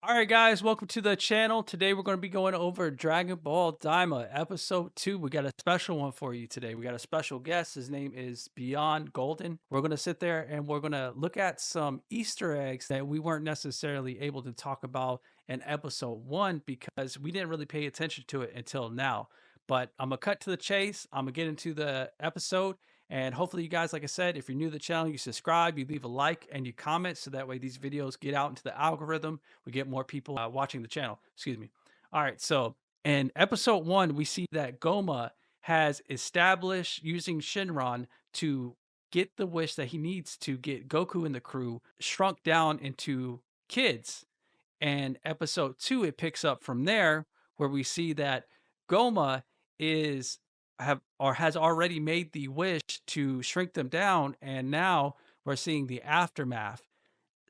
All right, guys, welcome to the channel. Today we're going to be going over Dragon Ball Daima episode 2. We got a special one for you today. We got a special guest. His name is Beyond Golden. We're going to sit there and we're going to look at some Easter eggs that we weren't necessarily able to talk about in episode 1 because we didn't really pay attention to it until now. But I'm going to cut to the chase. I'm going to get into the episode. And hopefully, you guys, like I said, if you're new to the channel, you subscribe, you leave a like, and you comment so that way these videos get out into the algorithm. We get more people watching the channel. Excuse me. All right. So in episode 1, we see that Goma has established using Shinron to get the wish that he needs to get Goku and the crew shrunk down into kids. And episode 2, it picks up from there where we see that Goma is have or has already made the wish to shrink them down, and now we're seeing the aftermath.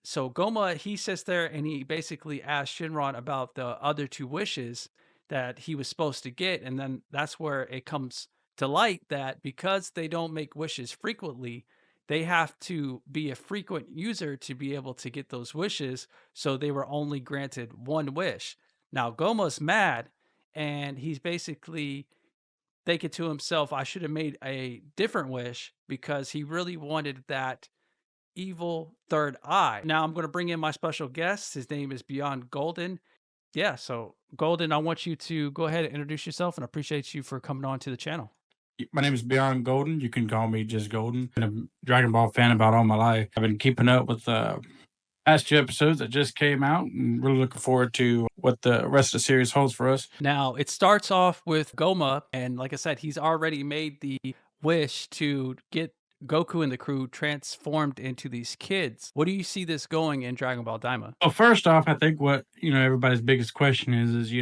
So Goma, he sits there and he basically asks Shinron about the other two wishes that he was supposed to get. And then that's where it comes to light that because they don't make wishes frequently, they have to be a frequent user to be able to get those wishes. So they were only granted one wish. Now Goma's mad and he's basically thinking to himself, I should have made a different wish because he really wanted that evil third eye. Now I'm going to bring in my special guest. His name is Beyond Golden. Yeah, so Golden, I want you to go ahead and introduce yourself and appreciate you for coming on to the channel. My name is Beyond Golden. You can call me just Golden. Been a Dragon Ball fan about all my life. I've been keeping up with the past two episodes that just came out and really looking forward to what the rest of the series holds for us. Now, it starts off with Goma, and like I said, he's already made the wish to get Goku and the crew transformed into these kids. What do you see this going in Dragon Ball Daima? Well, first off, I think what everybody's biggest question is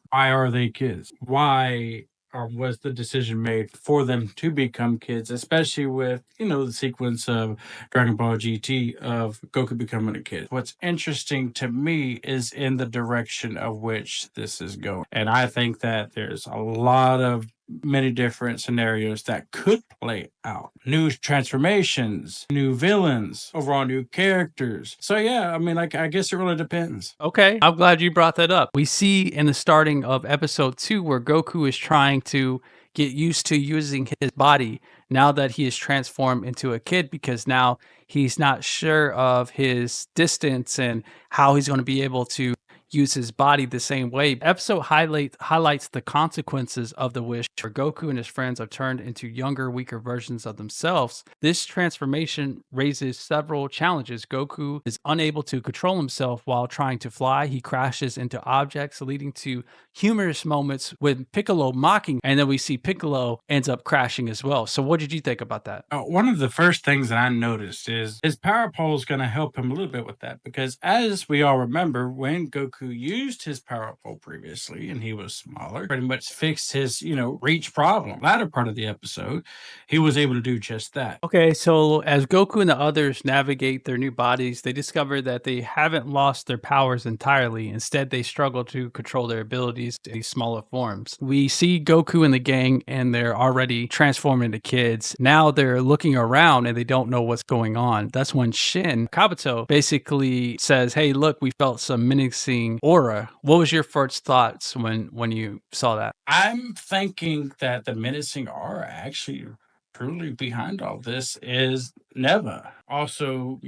why are they kids? Why or was the decision made for them to become kids, especially with the sequence of Dragon Ball GT of Goku becoming a kid? What's interesting to me is in the direction of which this is going, and I think that there's a lot of many different scenarios that could play out. New transformations, new villains, overall new characters. So yeah, I mean, like, I guess it really depends. Okay, I'm glad you brought that up. We see in the starting of episode 2 where Goku is trying to get used to using his body now that he is transformed into a kid because now he's not sure of his distance and how he's going to be able to use his body the same way. Episode highlights the consequences of the wish where Goku and his friends have turned into younger, weaker versions of themselves. This transformation raises several challenges. Goku is unable to control himself while trying to fly. He crashes into objects, leading to humorous moments with Piccolo mocking, and then we see Piccolo ends up crashing as well. So what did you think about that? One of the first things that I noticed is his power pole is going to help him a little bit with that because, as we all remember, when Goku used his power pole previously and he was smaller, pretty much fixed his, reach problem. Latter part of the episode, he was able to do just that. Okay, so as Goku and the others navigate their new bodies, they discover that they haven't lost their powers entirely. Instead, they struggle to control their abilities in these smaller forms. We see Goku and the gang, and they're already transformed into kids. Now they're looking around and they don't know what's going on. That's when Shin Kabuto basically says, "Hey, look, we felt some menacing aura." What was your first thoughts when you saw that? I'm thinking that the menacing aura actually truly behind all this is Neva, also,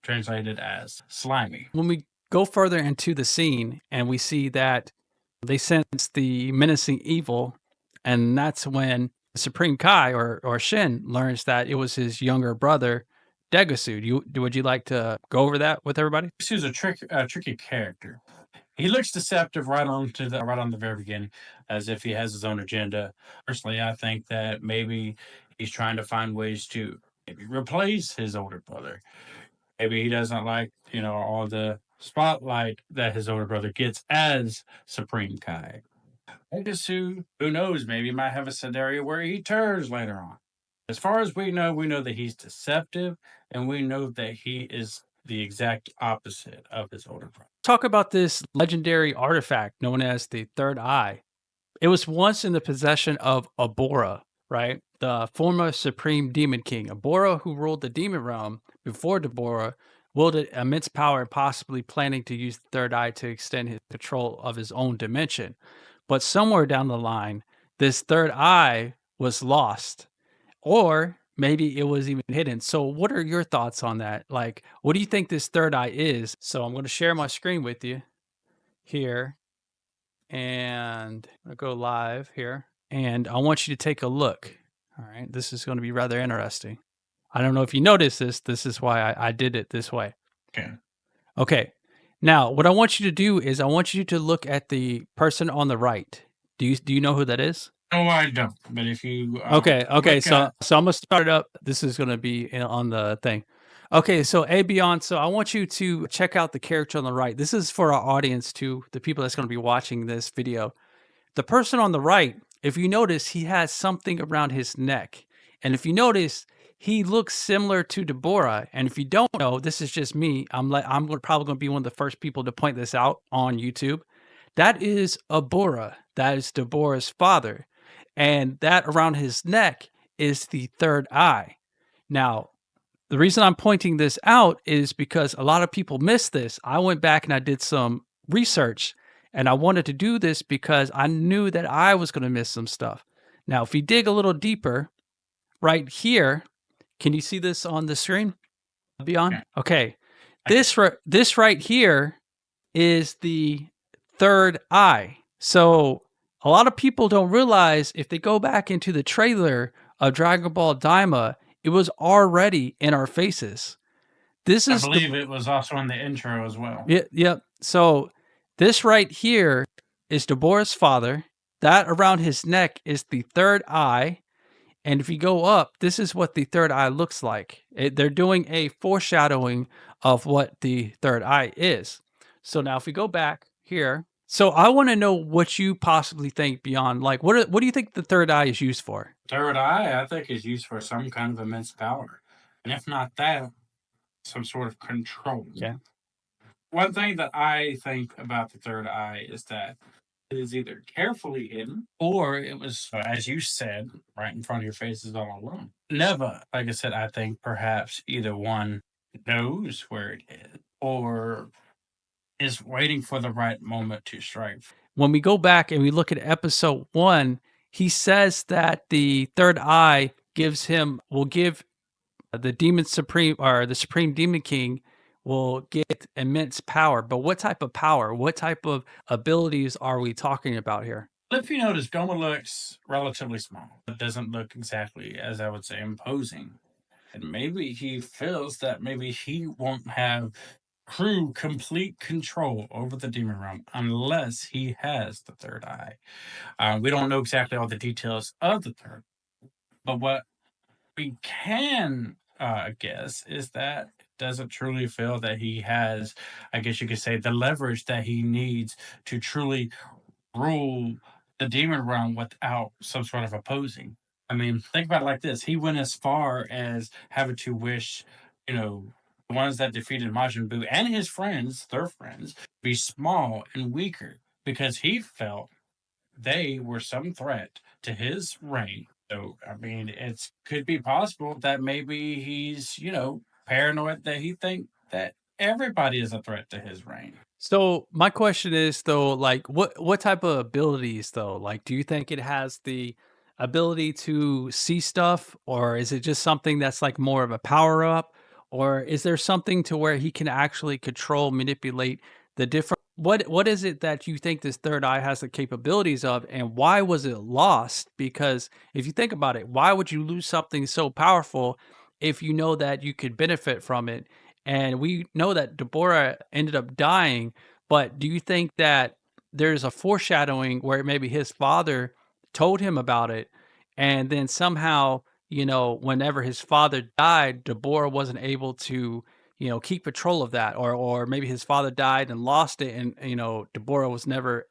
translated as slimy. When we go further into the scene and we see that they sense the menacing evil, and that's when Supreme Kai or Shin learns that it was his younger brother Degasu. Would you like to go over that with everybody? This is a tricky character. He looks deceptive right on the very beginning, as if he has his own agenda. Personally, I think that maybe he's trying to find ways to maybe replace his older brother. Maybe he doesn't like, all the spotlight that his older brother gets as Supreme Kai. Pegasus, who knows, maybe might have a scenario where he turns later on. As far as we know that he's deceptive, and we know that he is the exact opposite of his older brother. Talk about this legendary artifact known as the Third Eye. It was once in the possession of Abora, right? The former supreme demon king. Abora, who ruled the demon realm before Deborah, wielded immense power, possibly planning to use the third eye to extend his control of his own dimension. But somewhere down the line, this third eye was lost, or maybe it was even hidden. So, what are your thoughts on that? Like, what do you think this third eye is? So, I'm going to share my screen with you here, and I'll go live here, and I want you to take a look. All right, this is going to be rather interesting. I don't know if you noticed this. This is why I did it this way. Okay. Okay. Now, what I want you to do is I want you to look at the person on the right. Do you know who that is? No, I don't. But if you Okay. look So at I'm gonna start it up. This is gonna be on the thing. Okay, so A Beyond. So I want you to check out the character on the right. This is for our audience too, the people that's gonna be watching this video. The person on the right, if you notice, he has something around his neck. And if you notice, he looks similar to Deborah. And if you don't know, this is just me. Probably going to be one of the first people to point this out on YouTube. That is Abora. That is Deborah's father. And that around his neck is the third eye. Now, the reason I'm pointing this out is because a lot of people miss this. I went back and I did some research, and I wanted to do this because I knew that I was going to miss some stuff. Now, if you dig a little deeper, right here, can you see this on the screen? Beyond? okay, Okay. I can This right here is the third eye. So a lot of people don't realize if they go back into the trailer of Dragon Ball Daima, it was already in our faces. This I is the believe it was also in the intro as well. Yep. So this right here is Deborah's father. That around his neck is the third eye. And if you go up, this is what the third eye looks like. They're doing a foreshadowing of what the third eye is. So now if we go back here, so I want to know what you possibly think beyond, like, what do you think the third eye is used for? Third eye, I think, is used for some kind of immense power. And if not that, some sort of control. Okay. One thing that I think about the third eye is that it is either carefully hidden or it was, as you said, right in front of your faces all along. Never, like I said, I think perhaps either one knows where it is or is waiting for the right moment to strike. When we go back and we look at episode 1, he says that the third eye will give the demon supreme, or the supreme demon king, will get immense power. But what type of power? What type of abilities are we talking about here? If you notice, Goma looks relatively small. It doesn't look exactly, as I would say, imposing. And maybe he feels that maybe he won't have true, complete control over the demon realm unless he has the third eye. We don't know exactly all the details of the third, but what we can guess is that it doesn't truly feel that he has, I guess you could say, the leverage that he needs to truly rule the demon realm without some sort of opposing. I mean, think about it like this. He went as far as having to wish, the ones that defeated Majin Buu and his friends, their friends, be small and weaker because he felt they were some threat to his reign. So, I mean, it could be possible that maybe he's, paranoid that he think that everybody is a threat to his reign. So my question is though, like, what type of abilities though? Like, do you think it has the ability to see stuff, or is it just something that's like more of a power up, or is there something to where he can actually control, manipulate the different? What is it that you think this third eye has the capabilities of, and why was it lost? Because if you think about it, why would you lose something so powerful if you know that you could benefit from it? And we know that Deborah ended up dying, but do you think that there's a foreshadowing where maybe his father told him about it, and then somehow, whenever his father died, Deborah wasn't able to, keep control of that, or maybe his father died and lost it, and Deborah was never,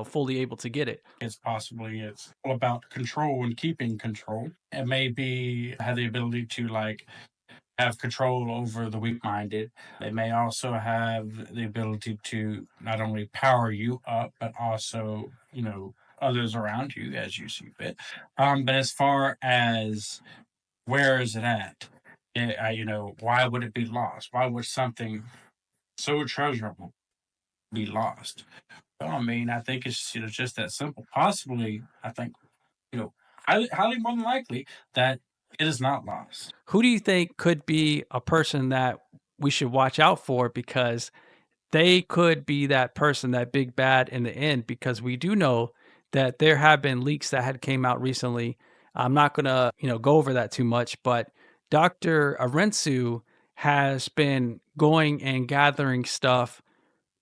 fully able to get it. It's all about control and keeping control. It may be have the ability to like have control over the weak minded. They may also have the ability to not only power you up, but also, others around you as you see fit. But as far as where is it at? why would it be lost? Why would something so treasurable be lost? Well, I mean, I think it's just that simple. Possibly, I think highly more than likely that it is not lost. Who do you think could be a person that we should watch out for because they could be that person, that big bad in the end? Because we do know that there have been leaks that had came out recently. I'm not gonna, go over that too much, but Dr. Arensu has been going and gathering stuff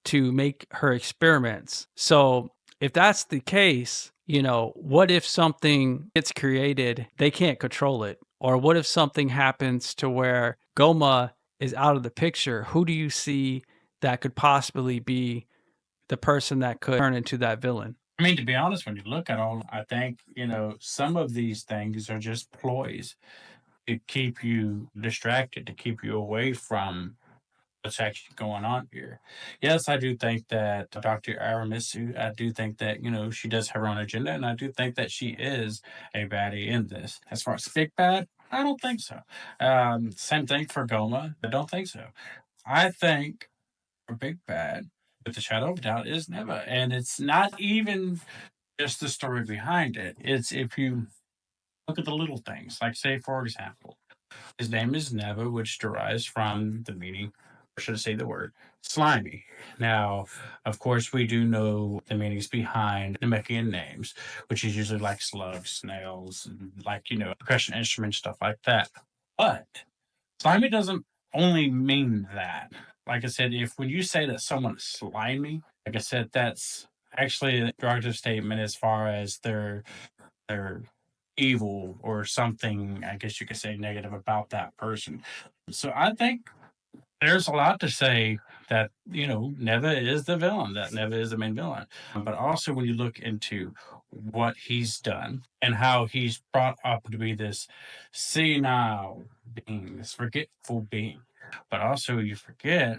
to make her experiments. So if that's the case, what if something gets created, they can't control it? Or what if something happens to where Goma is out of the picture? Who do you see that could possibly be the person that could turn into that villain? I mean, to be honest, when you look at all, I think, some of these things are just ploys to keep you distracted, to keep you away from what's actually going on here. Yes, I do think that Dr. Aramitsu, I do think that, she does have her own agenda, and I do think that she is a baddie in this. As far as big bad, I don't think so. Same thing for Goma. I don't think so. I think a big bad, with the shadow of doubt, is Neva. And it's not even just the story behind it. It's if you look at the little things, like, say, for example, his name is Neva, which derives from the meaning, or should I say the word, slimy. Now, of course, we do know the meanings behind Namekian names, which is usually like slugs, snails, and like, percussion instruments, stuff like that. But slimy doesn't only mean that. Like I said, if when you say that someone is slimy, like I said, that's actually a derogative statement as far as they're evil or something, I guess you could say negative about that person. So I think there's a lot to say that, Neva is the villain, that Neva is the main villain. But also when you look into what he's done and how he's brought up to be this senile being, this forgetful being. But also you forget,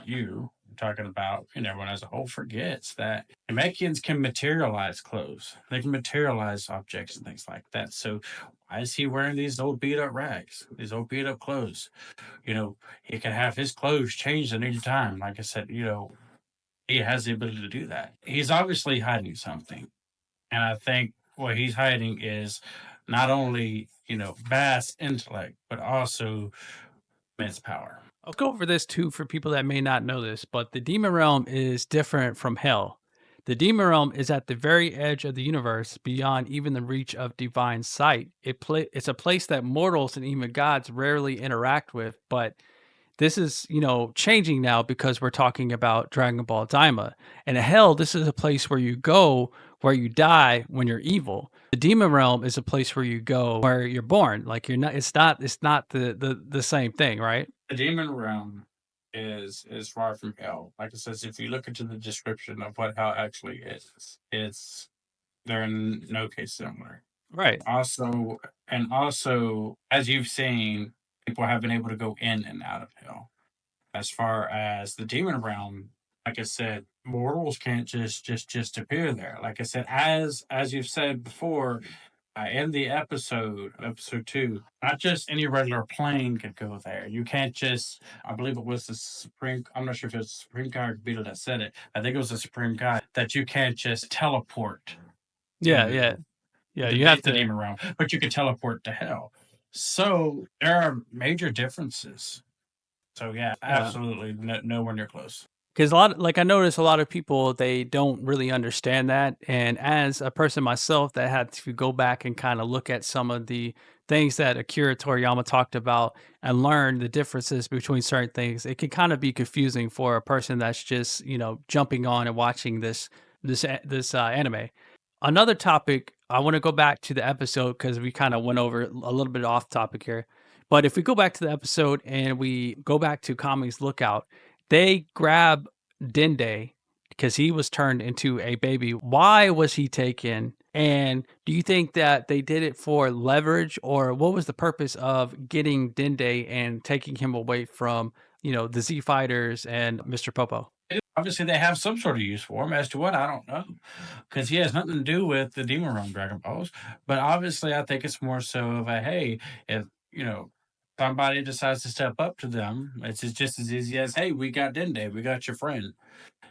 you talking about, everyone as a whole forgets that Namekians can materialize clothes. They can materialize objects and things like that. So why is he wearing these old beat up rags, these old beat up clothes? He can have his clothes changed at any time. Like I said, he has the ability to do that. He's obviously hiding something. And I think what he's hiding is not only, vast intellect, but also immense power. I'll go over this too for people that may not know this, but the demon realm is different from hell. The demon realm is at the very edge of the universe, beyond even the reach of divine sight. It's a place that mortals and even gods rarely interact with, but this is, changing now because we're talking about Dragon Ball Daima. And hell, this is a place where you go where you die when you're evil. The demon realm is a place where you go where you're born. Like you're not it's not the same thing, right? The demon realm is far from hell. Like I says, if you look into the description of what hell actually is, they're in no case similar. Right. Also, as you've seen, people have been able to go in and out of hell. As far as the demon realm, like I said, mortals can't just appear there. Like I said, as you've said before, in the episode 2, not just any regular plane could go there. You can't just, I believe it was the Supreme, I'm not sure if it was the Supreme Kai or Beetle that said it. I think it was the Supreme Kai that you can't just teleport Yeah, yeah. to Yeah, you have the to. demon realm, but you can teleport to hell. So there are major differences. So yeah, Yeah. absolutely nowhere near close. Because like I notice a lot of people, they don't really understand that. And as a person myself that had to go back and kind of look at some of the things that Akira Toriyama talked about and learn the differences between certain things, it can kind of be confusing for a person that's just, jumping on and watching this anime. Another topic, I want to go back to the episode because we kind of went over a little bit off topic here. But if we go back to the episode and we go back to Kami's Lookout, they grab Dende because he was turned into a baby. Why was he taken? And do you think that they did it for leverage, or what was the purpose of getting Dende and taking him away from, the Z Fighters and Mr. Popo? Obviously, they have some sort of use for him. As to what, I don't know, because he has nothing to do with the Demon Realm Dragon Balls. But obviously, I think it's more so of a hey, if you know somebody decides to step up to them, just as easy as, "Hey, we got Dende, we got your friend."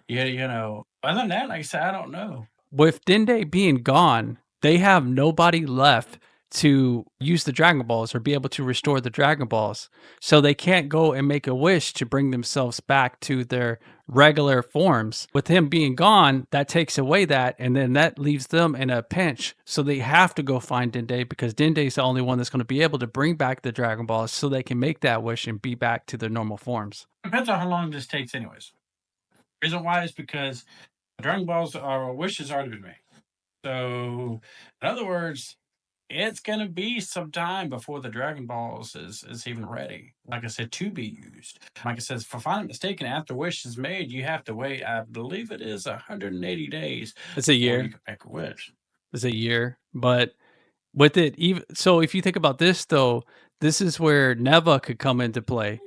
Yeah, other than that, like I said, I don't know. With Dende being gone, they have nobody left to use the Dragon Balls or be able to restore the Dragon Balls. So they can't go and make a wish to bring themselves back to their regular forms. With him being gone, that takes away that, and then that leaves them in a pinch. So they have to go find Dende because Dende is the only one that's going to be able to bring back the Dragon Balls so they can make that wish and be back to their normal forms. Depends on how long this takes anyways. Reason why is because Dragon Balls or wishes already been made. So, in other words, it's gonna be some time before the Dragon Balls is even ready. Like I said, to be used. Like I said, if I'm not mistaken, after wish is made, you have to wait. I believe it is 180 days It's a before you year. can make a wish. It's a year. But with it, even so, if you think about this though, this is where Neva could come into play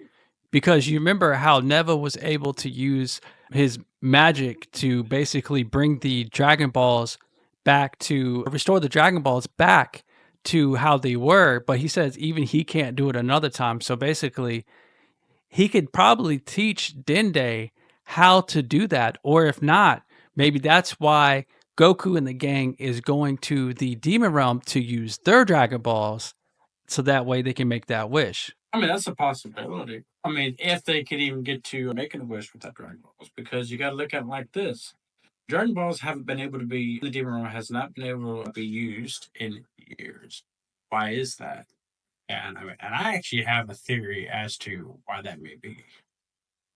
because you remember how Neva was able to use his magic to basically bring the Dragon Balls back to restore the Dragon Balls back to how they were, but he says even he can't do it another time. So basically, he could probably teach Dende how to do that. Or if not, maybe that's why Goku and the gang is going to the Demon Realm to use their Dragon Balls so that way they can make that wish. I mean, that's a possibility. I mean, if they could even get to making a wish with that Dragon Balls, because you got to look at it like this: Dragon Balls haven't been able to be the Demon Realm has not been able to be used in years. Why is that? And I actually have a theory as to why that may be.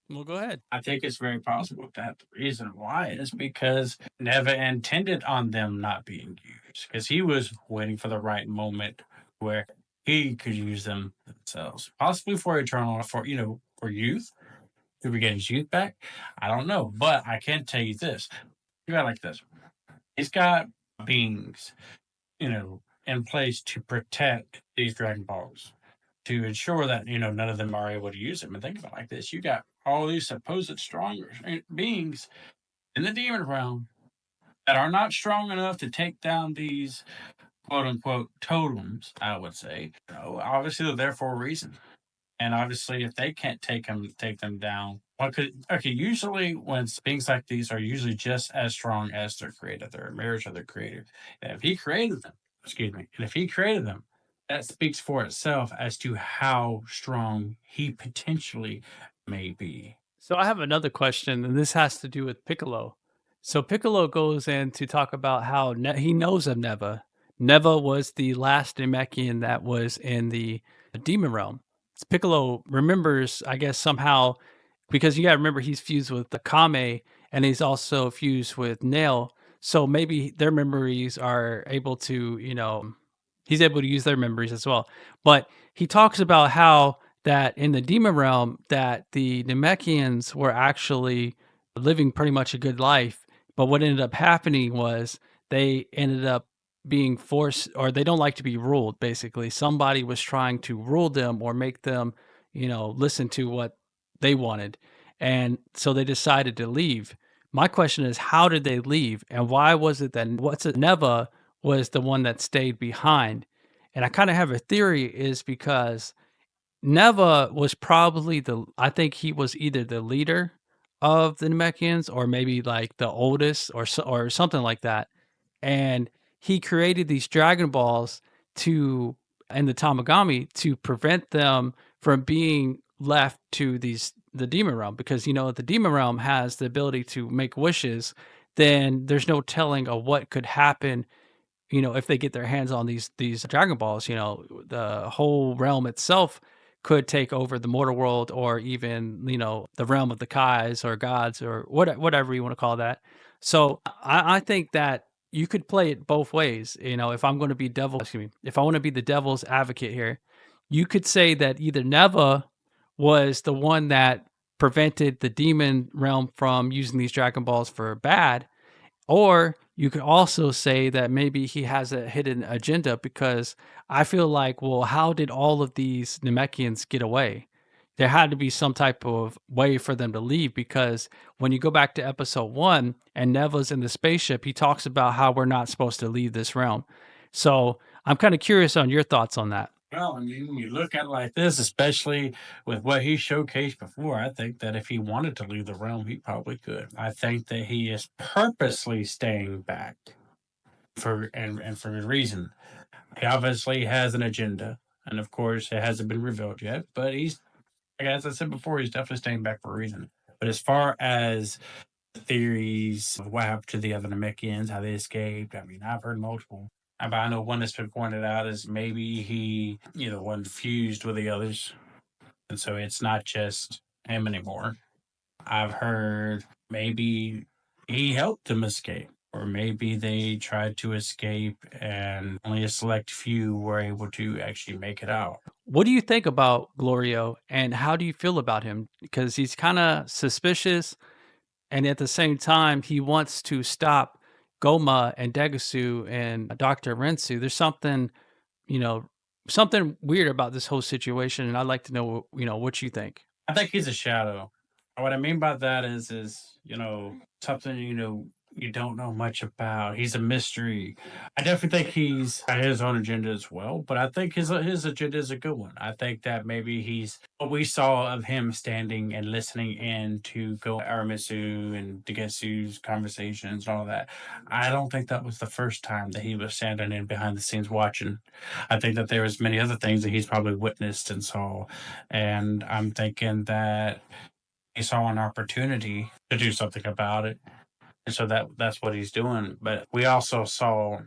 Well, go ahead. I think it's very possible that the reason why is because Neva intended on them not being used, because he was waiting for the right moment where he could use them themselves, possibly for eternal, for youth, to get his youth back. I don't know, but I can tell you this: you got like this. He's got beings, in place to protect these Dragon Balls, to ensure that none of them are able to use them. And think about it like this: you got all these supposed strong beings in the demon realm that are not strong enough to take down these quote unquote totems. I would say, obviously they're there for a reason. And obviously, if they can't take them down, what could okay? Usually, when beings like these are usually just as strong as their creator, their a mirrors of their creator. And if he created them, excuse me, and if he created them, that speaks for itself as to how strong he potentially may be. So I have another question, and this has to do with Piccolo. So Piccolo goes in to talk about how he knows of Neva. Neva was the last Namekian that was in the demon realm. Piccolo remembers, I guess, somehow, because you got to remember he's fused with the Kame and he's also fused with Nail. So maybe their memories are able to, he's able to use their memories as well. But he talks about how that in the demon realm that the Namekians were actually living pretty much a good life, but what ended up happening was they ended up being forced, or they don't like to be ruled. Basically, somebody was trying to rule them or make them, listen to what they wanted, and so they decided to leave. My question is, how did they leave, and why was it that what's it Neva was the one that stayed behind? And I kind of have a theory is because Neva was probably I think he was either the leader of the Namekians or maybe like the oldest or something like that. And he created these Dragon Balls to and the Tamagami to prevent them from being left to the Demon Realm because if the Demon Realm has the ability to make wishes, then there's no telling of what could happen if they get their hands on these Dragon Balls, the whole realm itself could take over the mortal world or even, the realm of the Kais or gods or whatever you want to call that. So I think that you could play it both ways. If I'm going to be if I want to be the devil's advocate here, you could say that either Neva was the one that prevented the demon realm from using these Dragon Balls for bad, or you could also say that maybe he has a hidden agenda because I feel like, well, how did all of these Namekians get away? There had to be some type of way for them to leave because when you go back to episode 1 and Neva's in the spaceship, he talks about how we're not supposed to leave this realm. So I'm kind of curious on your thoughts on that. Well, I mean, when you look at it like this, especially with what he showcased before, I think that if he wanted to leave the realm, he probably could. I think that he is purposely staying back and for good reason. He obviously has an agenda, and of course, it hasn't been revealed yet. But he's, like, as I said before, he's definitely staying back for a reason. But as far as theories of what happened to the other Namekians, how they escaped, I mean, I've heard multiple. But I know one that's been pointed out is maybe he, one fused with the others, and so it's not just him anymore. I've heard maybe he helped them escape, or maybe they tried to escape and only a select few were able to actually make it out. What do you think about Glorio, and how do you feel about him? Because he's kind of suspicious, and at the same time, he wants to stop Goma and Degasu and Dr. Rensu. There's something, you know, something weird about this whole situation, and I'd like to know, what you think. I think he's a shadow. What I mean by that is something you don't know much about. He's a mystery. I definitely think he's got his own agenda as well, but I think his agenda is a good one. I think that maybe he's what we saw of him standing and listening in to Go Aramisu and Degesu's conversations and all that. I don't think that was the first time that he was standing in behind the scenes watching. I think that there was many other things that he's probably witnessed and saw, and I'm thinking that he saw an opportunity to do something about it, and so that's what he's doing. But we also saw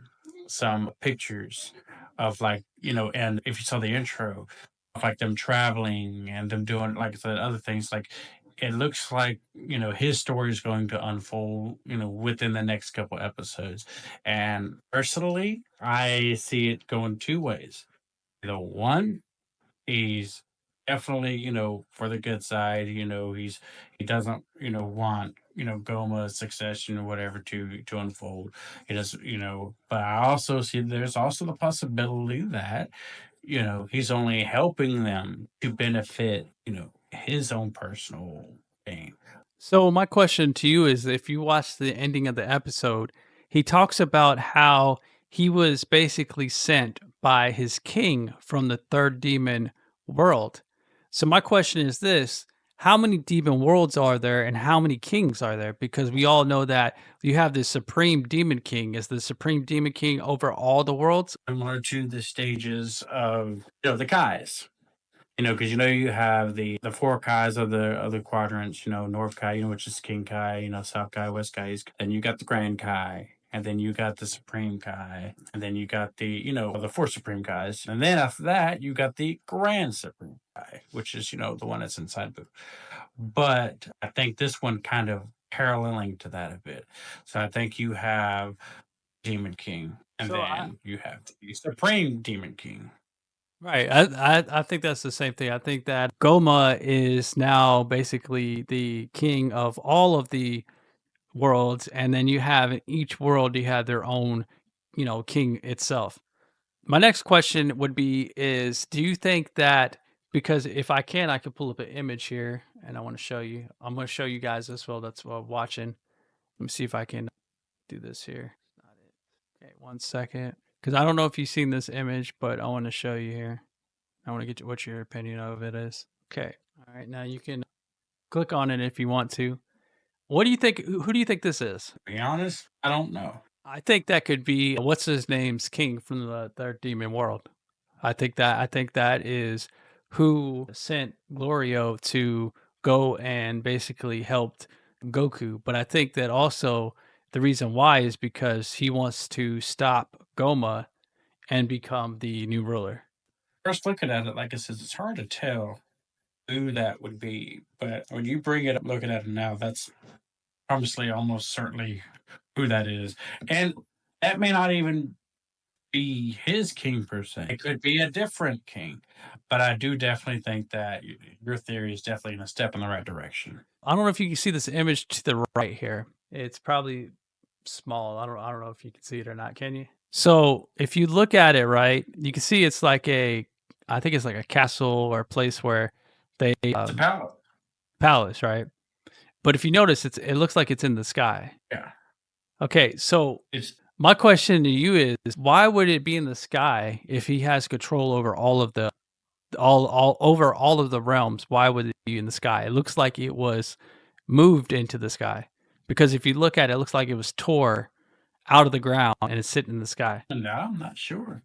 some pictures of, like, and if you saw the intro of, like, them traveling and them doing, like I said, other things, like, it looks like his story is going to unfold within the next couple episodes, and personally I see it going two ways. The one, he's definitely, for the good side. He doesn't, want, Goma's succession or whatever to unfold. He does, but I also see there's also the possibility that, he's only helping them to benefit, his own personal gain. So my question to you is, if you watch the ending of the episode, he talks about how he was basically sent by his king from the third demon world. So my question is this: how many demon worlds are there and how many kings are there? Because we all know that you have the supreme demon king. Is the supreme demon king over all the worlds? Similar to the stages of, the Kais. Because you have the four Kais of the quadrants. North Kai, which is King Kai. South Kai, West Kai. Then you got the Grand Kai, and then you got the Supreme Kai, and then you got the four Supreme Kais, and then after that you got the Grand Supreme Kai, which is the one that's inside Boo. But I think this one kind of paralleling to that a bit. So I think you have Demon King, and So I then you have the Supreme Demon King. Right. I think that's the same thing. I think that Goma is now basically the king of all of the worlds, and then you have in each world you have their own, king itself. My next question would be is, do you think that, because if I could pull up an image here and I want to show you. I'm going to show you guys as well that's watching. Let me see if I can do this here. Not it. Okay, one second. Cuz I don't know if you've seen this image, but I want to show you here. I want to get what your opinion of it is. Okay. All right. Now you can click on it if you want to. What do you think? Who do you think this is? To be honest, I don't know. I think that could be what's his name's king from the third demon world. I think that is who sent Glorio to go and basically helped Goku. But I think that also the reason why is because he wants to stop Goma and become the new ruler. First looking at it, like I said, it's hard to tell who that would be. But when you bring it up, looking at it now, that's obviously almost certainly who that is. And that may not even be his king per se. It could be a different king. But I do definitely think that your theory is definitely a step in the right direction. I don't know if you can see this image to the right here. It's probably small. I don't know if you can see it or not. Can you? So if you look at it right, you can see it's like I think it's like a castle or a place where they It's a palace. palace, right? But if you notice, it looks like it's in the sky. Yeah. Okay, so It's My question to you is why would it be in the sky if he has control over all of the all over all of the realms? Why would it be in the sky? It looks like it was moved into the sky. Because if you look at it, it looks like it was tore out of the ground and it's sitting in the sky. No, I'm not sure.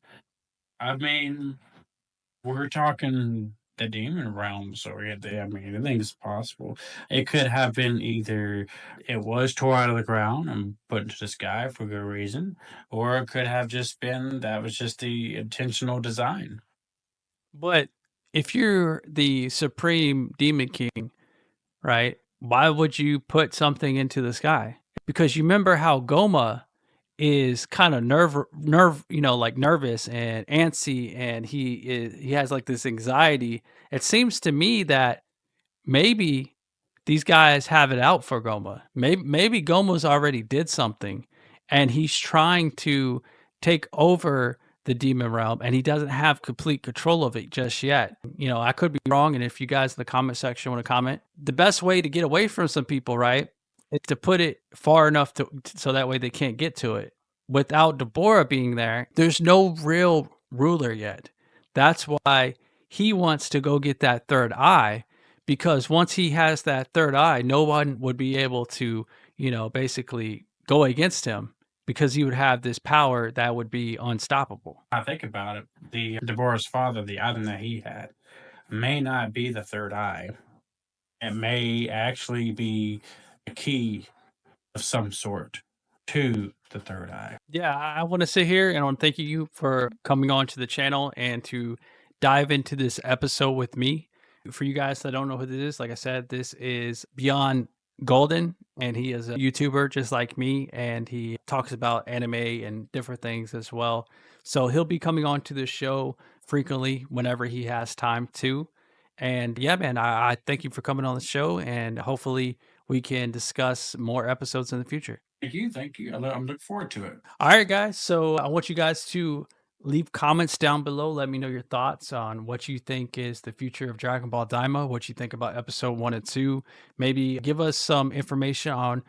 I mean, we're talking the demon realm, so I mean, anything's possible. It could have been either it was tore out of the ground and put into the sky for good reason, or it could have just been that was just the intentional design. But if you're the supreme demon king, right? Why would you put something into the sky? Because you remember how Goma is kind of like nervous and antsy, and he has like this anxiety. It seems to me that maybe these guys have it out for Goma. Maybe Goma's already did something and he's trying to take over the demon realm and he doesn't have complete control of it just yet. I could be wrong. And if you guys in the comment section want to comment, the best way to get away from some people, right, is to put it far enough so that way they can't get to it. Without Deborah being there, there's no real ruler yet. That's why he wants to go get that third eye, because once he has that third eye, no one would be able to, basically go against him because he would have this power that would be unstoppable. I think about it. The Deborah's father, the item that he had, may not be the third eye. It may actually be a key of some sort to the third eye. Yeah, I want to sit here and I want to thank you for coming on to the channel and to dive into this episode with me. For you guys that don't know who this is, like I said, this is Beyond Golden, and he is a YouTuber just like me, and he talks about anime and different things as well. So he'll be coming on to this show frequently whenever he has time to. And yeah, man, I thank you for coming on the show, and hopefully we can discuss more episodes in the future. Thank you. Thank you. I'm looking forward to it. All right, guys. So I want you guys to leave comments down below. Let me know your thoughts on what you think is the future of Dragon Ball Daima, what you think about episode 1 and 2. Maybe give us some information on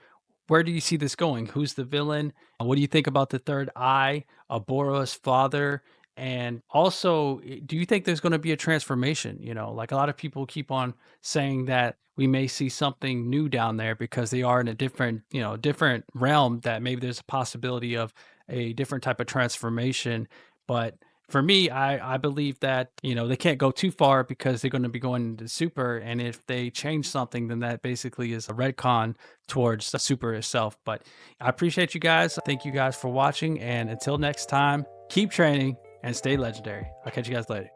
where do you see this going? Who's the villain? What do you think about the third eye, Aboro's father? And also, do you think there's going to be a transformation? Like a lot of people keep on saying that we may see something new down there because they are in a different, different realm, that maybe there's a possibility of a different type of transformation. But for me, I believe that, they can't go too far because they're going to be going into super. And if they change something, then that basically is a retcon towards the super itself. But I appreciate you guys. Thank you guys for watching. And until next time, keep training and stay legendary. I'll catch you guys later.